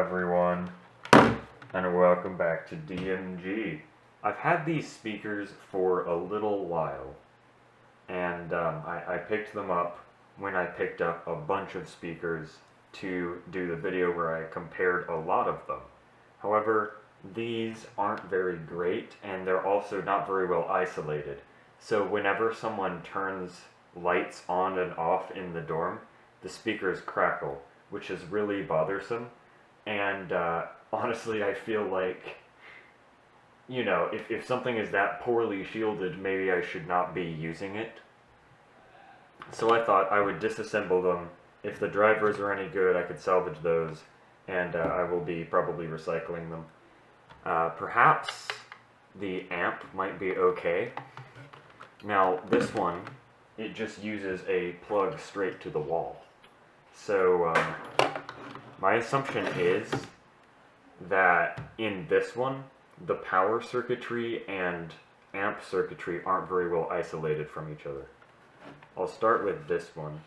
everyone, and welcome back to DMG. I've had these speakers for a little while, and I picked them up when I picked up a bunch of speakers to do the video where I compared a lot of them. However, these aren't very great, and they're also not very well isolated. So whenever someone turns lights on and off in the dorm, the speakers crackle, which is really bothersome. And honestly, I feel like, you know, if something is that poorly shielded, maybe I should not be using it. So I thought I would disassemble them. If the drivers are any good, I could salvage those, and I will be probably recycling them. Perhaps the amp might be okay. Now, this one, it just uses a plug straight to the wall. So, my assumption is that in this one, the power circuitry and amp circuitry aren't very well isolated from each other. I'll start with this one.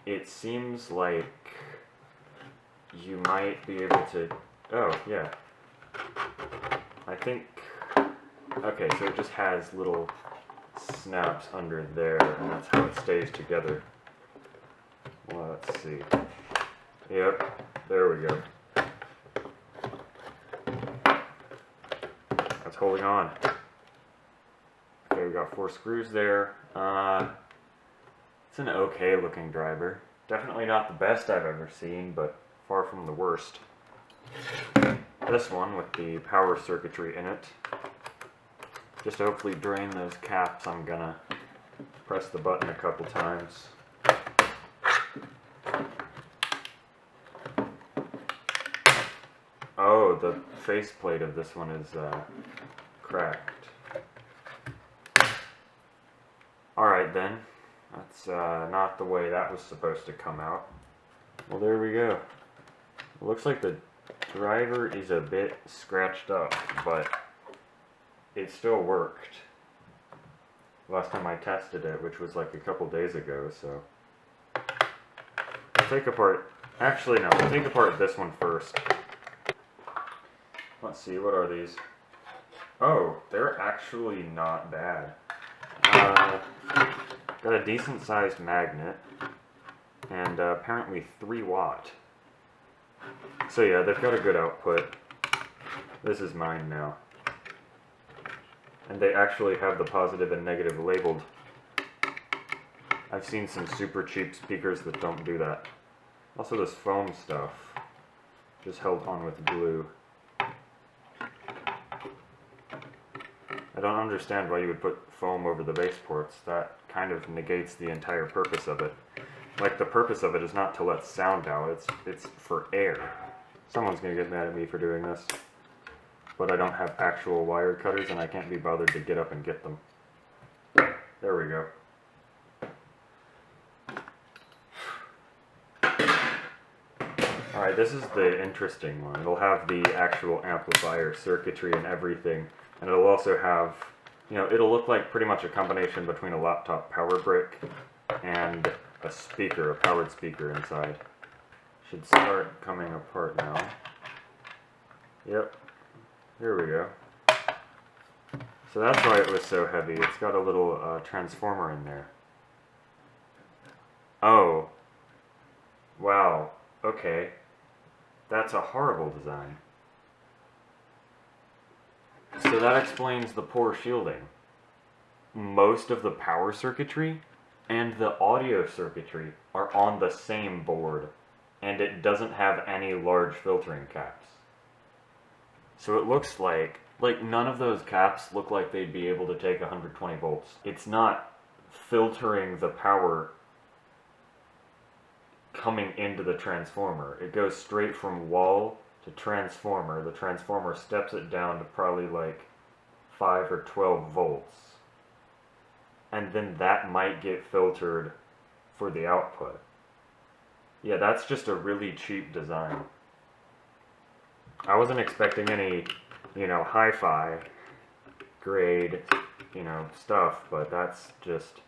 It seems like you might be able to... Oh, yeah. I think... Okay, so it just has little snaps under there, and that's how it stays together. Well, let's see. Yep, there we go. That's holding on. Okay, we got 4 screws there. It's an okay looking driver. Definitely not the best I've ever seen, but far from the worst. This one with the power circuitry in it. Just to hopefully drain those caps, I'm gonna press the button a couple times. Oh, the faceplate of this one is cracked. Alright then, that's not the way that was supposed to come out. Well, there we go. It looks like the driver is a bit scratched up, but it still worked. Last time I tested it, which was like a couple days ago, so... I'll take apart... Actually, no, I'll take apart this one first. Let's see, what are these? Oh, they're actually not bad. Got a decent sized magnet, and apparently 3 watt. So yeah, they've got a good output. This is mine now. And they actually have the positive and negative labeled. I've seen some super cheap speakers that don't do that. Also this foam stuff, just held on with glue. I don't understand why you would put foam over the base ports. That kind of negates the entire purpose of it. Like, the purpose of it is not to let sound out, it's for air. Someone's gonna get mad at me for doing this. But I don't have actual wire cutters and I can't be bothered to get up and get them. There we go. Alright, this is the interesting one. It'll have the actual amplifier circuitry and everything. And it'll also have, you know, it'll look like pretty much a combination between a laptop power brick and a speaker, a powered speaker inside. Should start coming apart now. Yep, here we go. So that's why it was so heavy. It's got a little transformer in there. Oh, wow, okay. That's a horrible design. So that explains the poor shielding. Most of the power circuitry and the audio circuitry are on the same board, and it doesn't have any large filtering caps. So it looks like none of those caps look like they'd be able to take 120 volts. It's not filtering the power coming into the transformer. It goes straight from wall to transformer. The transformer steps it down to probably like 5 or 12 volts. And then that might get filtered for the output. Yeah, that's just a really cheap design. I wasn't expecting any, you know, hi-fi grade, you know, stuff, but that's just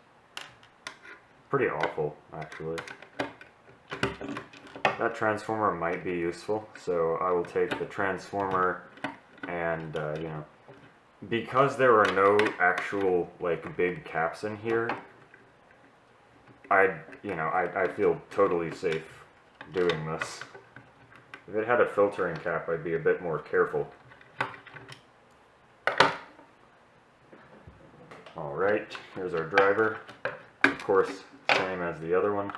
pretty awful, actually. that transformer might be useful, so I will take the transformer and, you know, because there are no actual, like, big caps in here, I feel totally safe doing this. If it had a filtering cap, I'd be a bit more careful. Alright, here's our driver. Of course, same as the other one.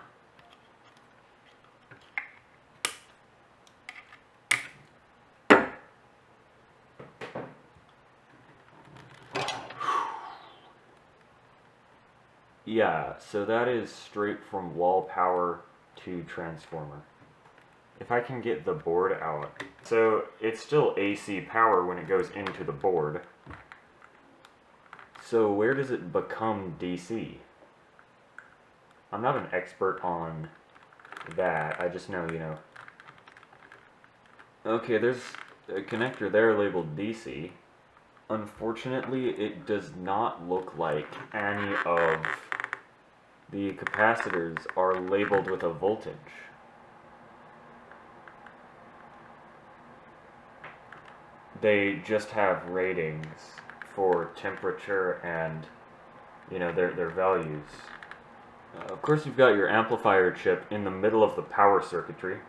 Yeah, so that is straight from wall power to transformer. If I can get the board out. So it's still AC power when it goes into the board. So where does it become DC? I'm not an expert on that, I just know, you know. Okay, there's a connector there labeled DC. Unfortunately, it does not look like any of the capacitors are labeled with a voltage. They just have ratings for temperature and, you know, their values. Of course, you've got your amplifier chip in the middle of the power circuitry.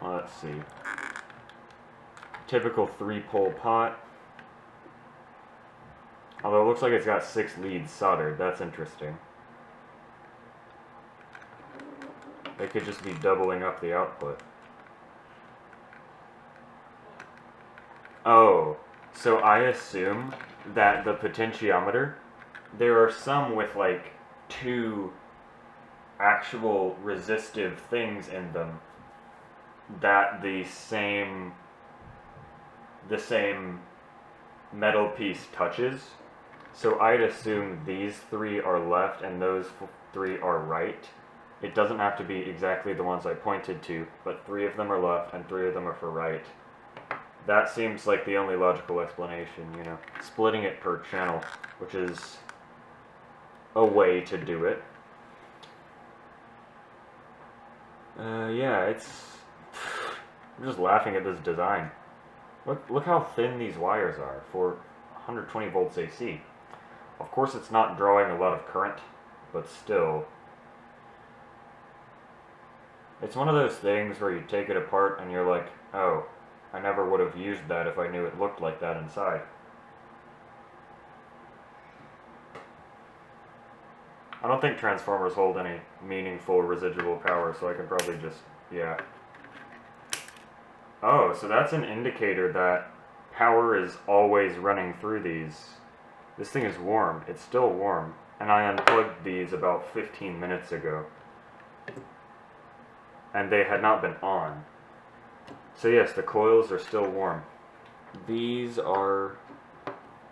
Let's see. Typical 3-pole pot. Although it looks like it's got 6 leads soldered. That's interesting. They could just be doubling up the output. Oh, so I assume that the potentiometer, there are some with like 2 actual resistive things in them that the same metal piece touches. So I'd assume these 3 are left and those 3 are right. It doesn't have to be exactly the ones I pointed to, but 3 of them are left and 3 of them are for right. That seems like the only logical explanation, you know. Splitting it per channel, which is a way to do it. Yeah, I'm just laughing at this design. Look how thin these wires are for 120 volts AC. Of course it's not drawing a lot of current, but still. It's one of those things where you take it apart and you're like, oh, I never would have used that if I knew it looked like that inside. I don't think transformers hold any meaningful residual power, so I can probably just, yeah. Oh, so that's an indicator that power is always running through these. This thing is warm. It's still warm. And I unplugged these about 15 minutes ago. And they had not been on. So yes, the coils are still warm. These are...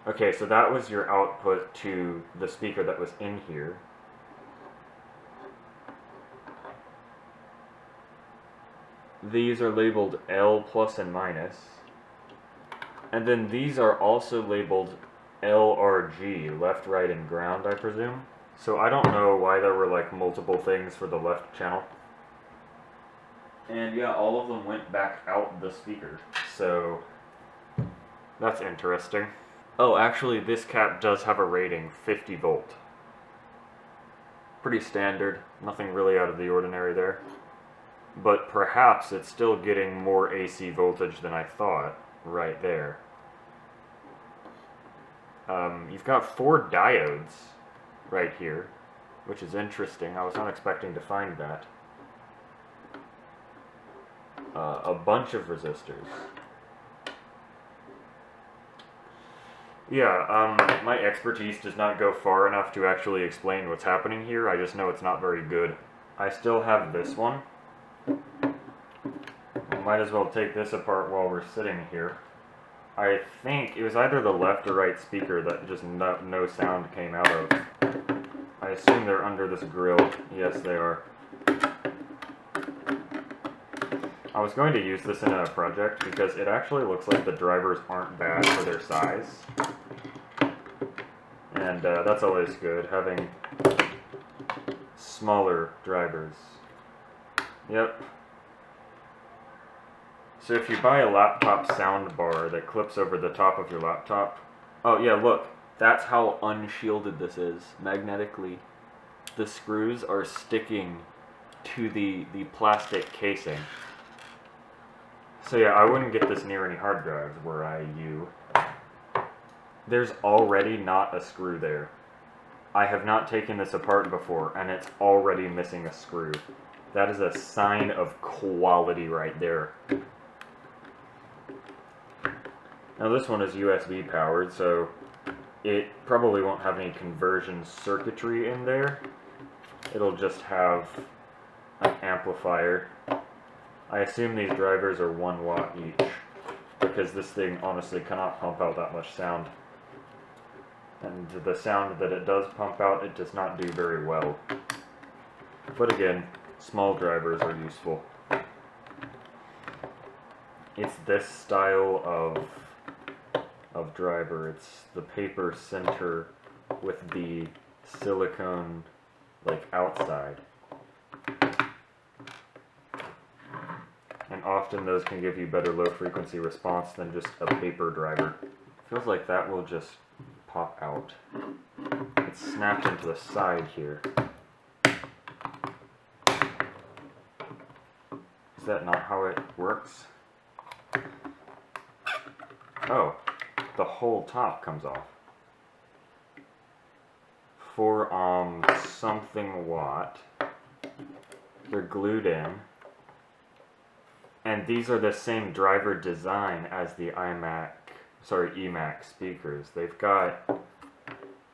Okay, so that was your output to the speaker that was in here. These are labeled L plus and minus. And then these are also labeled LRG, left, right, and ground, I presume. So I don't know why there were like multiple things for the left channel. And yeah, all of them went back out the speaker. So that's interesting. Oh, actually this cap does have a rating, 50 volt. Pretty standard, nothing really out of the ordinary there. But perhaps it's still getting more AC voltage than I thought right there. You've got 4 diodes right here, which is interesting. I was not expecting to find that. A bunch of resistors. Yeah, my expertise does not go far enough to actually explain what's happening here. I just know it's not very good. I still have this one. Might as well take this apart while we're sitting here. I think it was either the left or right speaker that just no sound came out of. I assume they're under this grill. Yes, they are. I was going to use this in a project because it actually looks like the drivers aren't bad for their size. And that's always good, having smaller drivers. Yep. So if you buy a laptop sound bar that clips over the top of your laptop, oh yeah, look, that's how unshielded this is magnetically. The screws are sticking to the plastic casing. So yeah, I wouldn't get this near any hard drives were I you. There's already not a screw there. I have not taken this apart before, and it's already missing a screw. That is a sign of quality right there. Now this one is USB powered, so it probably won't have any conversion circuitry in there. It'll just have an amplifier. I assume these drivers are 1 watt each, because this thing honestly cannot pump out that much sound. And the sound that it does pump out, it does not do very well. But again, small drivers are useful. It's this style of driver. It's the paper center with the silicone like outside. And often those can give you better low frequency response than just a paper driver. Feels like that will just pop out. It's snapped into the side here. Is that not how it works? Oh, the whole top comes off. 4 something watt. They're glued in. And these are the same driver design as the eMac speakers. They've got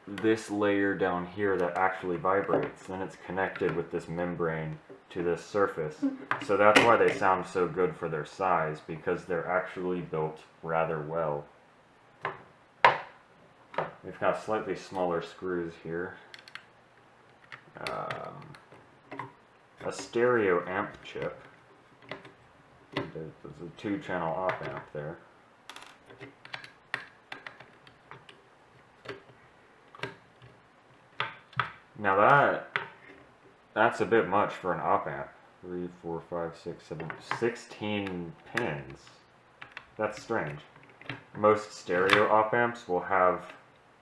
this layer down here that actually vibrates, then it's connected with this membrane to this surface. So that's why they sound so good for their size, because they're actually built rather well. We've got slightly smaller screws here. A stereo amp chip. There's a 2-channel op amp there. Now that's a bit much for an op amp. 3, 4, 5, 6, 7, 16 pins. That's strange. Most stereo op amps will have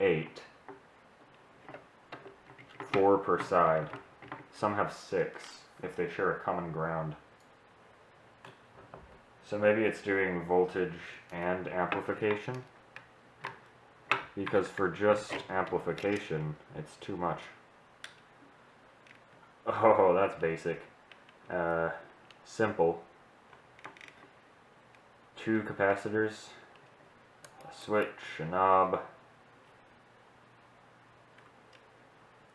8. 4 per side. Some have 6 if they share a common ground. So maybe it's doing voltage and amplification, because for just amplification, it's too much. Oh, that's basic. Simple. 2 capacitors, a switch, a knob.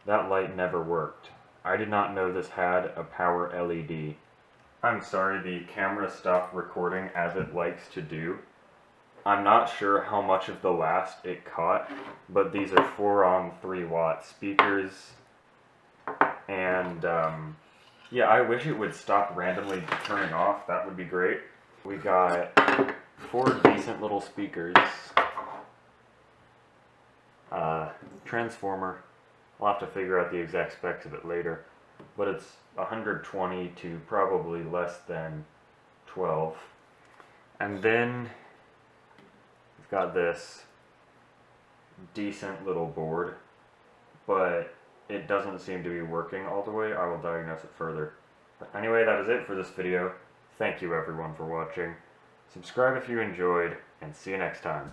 That light never worked. I did not know this had a power LED. I'm sorry, the camera stopped recording as it likes to do. I'm not sure how much of the last it caught, but these are 4 3 watt speakers. And yeah, I wish it would stop randomly turning off. That would be great. We got 4 decent little speakers. Transformer. I'll have to figure out the exact specs of it later. But it's 120 to probably less than 12. And then we've got this decent little board, but it doesn't seem to be working all the way. I will diagnose it further. But anyway, that is it for this video. Thank you everyone for watching. Subscribe if you enjoyed, and see you next time.